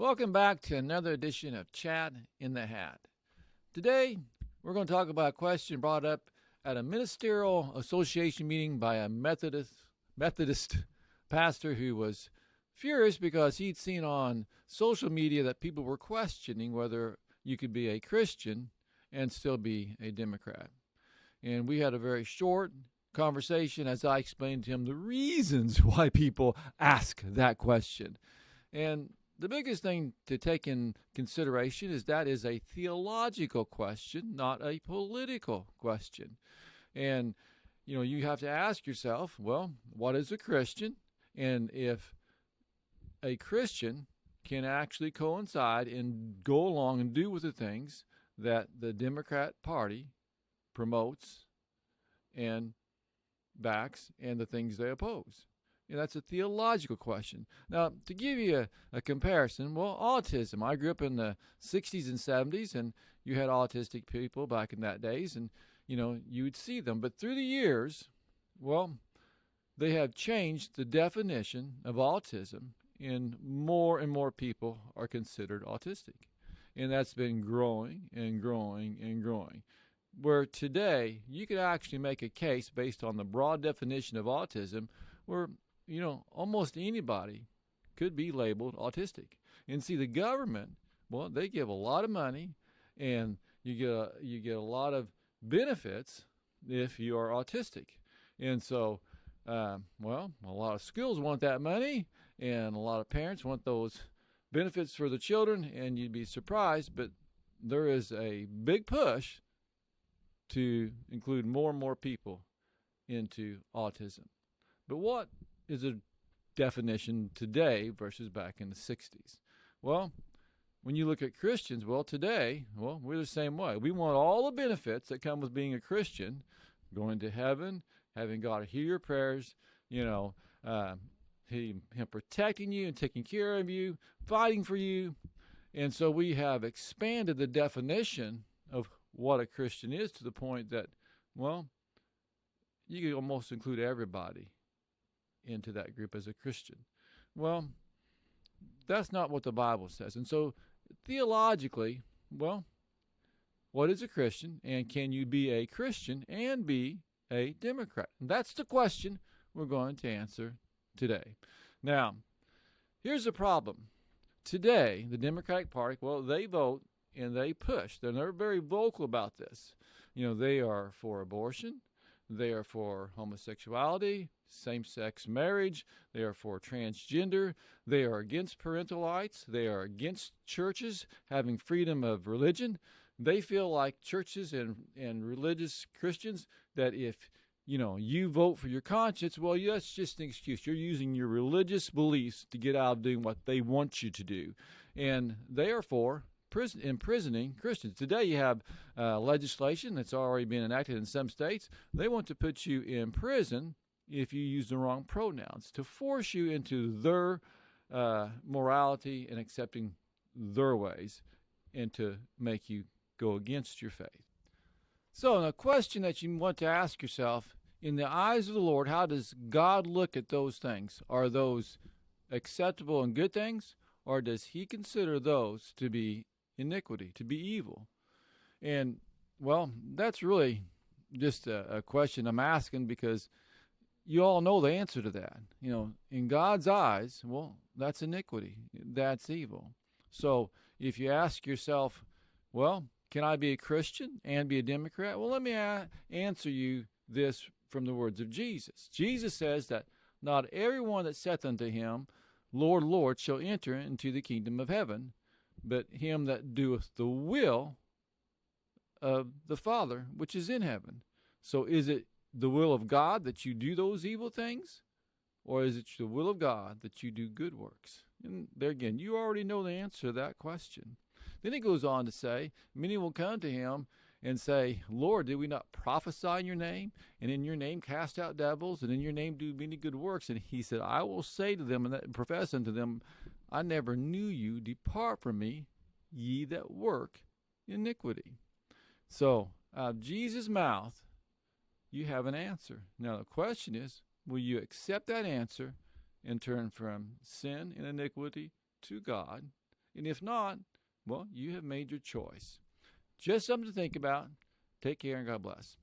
Welcome back to another edition of Chat in the Hat. Today, we're going to talk about a question brought up at a ministerial association meeting by a Methodist pastor who was furious because he'd seen on social media that people were questioning whether you could be a Christian and still be a Democrat. And we had a very short conversation as I explained to him the reasons why people ask that question. And the biggest thing to take in consideration is that is a theological question, not a political question. And, you have to ask yourself, well, what is a Christian? And if a Christian can actually coincide and go along and do with the things that the Democrat Party promotes and backs and the things they oppose. And that's a theological question. Now, to give you a comparison, well, autism. I grew up in the 60s and 70s, and you had autistic people back in that days, and, you would see them. But through the years, well, they have changed the definition of autism, and more people are considered autistic. And that's been growing and growing and growing. Where today, you could actually make a case based on the broad definition of autism where almost anybody could be labeled autistic. And see, the government, well, they give a lot of money, and you get a lot of benefits if you are autistic. And so, a lot of schools want that money, and a lot of parents want those benefits for the children, and you'd be surprised, but there is a big push to include more and more people into autism. But what is a definition today versus back in the 60s? Well, when you look at Christians, today, we're the same way. We want all the benefits that come with being a Christian, going to heaven, having God hear your prayers, Him protecting you and taking care of you, fighting for you. And so we have expanded the definition of what a Christian is to the point that, you can almost include everybody into that group as a Christian. Well, that's not what the Bible says. And so theologically, what is a Christian, and can you be a Christian and be a Democrat? And that's the question we're going to answer today. Now, here's the problem. Today, the Democratic Party, they vote and they push. They're very vocal about this. They are for abortion. They are for homosexuality, same-sex marriage. They are for transgender. They are against parental rights. They are against churches having freedom of religion. They feel like churches and religious Christians that if, you vote for your conscience, that's just an excuse. You're using your religious beliefs to get out of doing what they want you to do. And they are for imprisoning Christians. Today you have legislation that's already been enacted in some states. They want to put you in prison if you use the wrong pronouns, to force you into their morality and accepting their ways, and to make you go against your faith. So the question that you want to ask yourself, in the eyes of the Lord, how does God look at those things? Are those acceptable and good things, or does he consider those to be iniquity, to be evil? And, that's really just a question I'm asking because you all know the answer to that. In God's eyes, that's iniquity. That's evil. So if you ask yourself, can I be a Christian and be a Democrat? Let me answer you this from the words of Jesus. Jesus says that not everyone that saith unto him, Lord, Lord, shall enter into the kingdom of heaven, but him that doeth the will of the Father which is in heaven. So is it the will of God that you do those evil things, or is it the will of God that you do good works? And there again, you already know the answer to that question. Then he goes on to say, many will come to him and say, Lord, did we not prophesy in your name, and in your name cast out devils, and in your name do many good works? And he said, I will say to them and profess unto them, I never knew you. Depart from me, ye that work iniquity. So, out of Jesus' mouth, you have an answer. Now, the question is, will you accept that answer and turn from sin and iniquity to God And if not, well, you have made your choice. Just something to think about. Take care and God bless.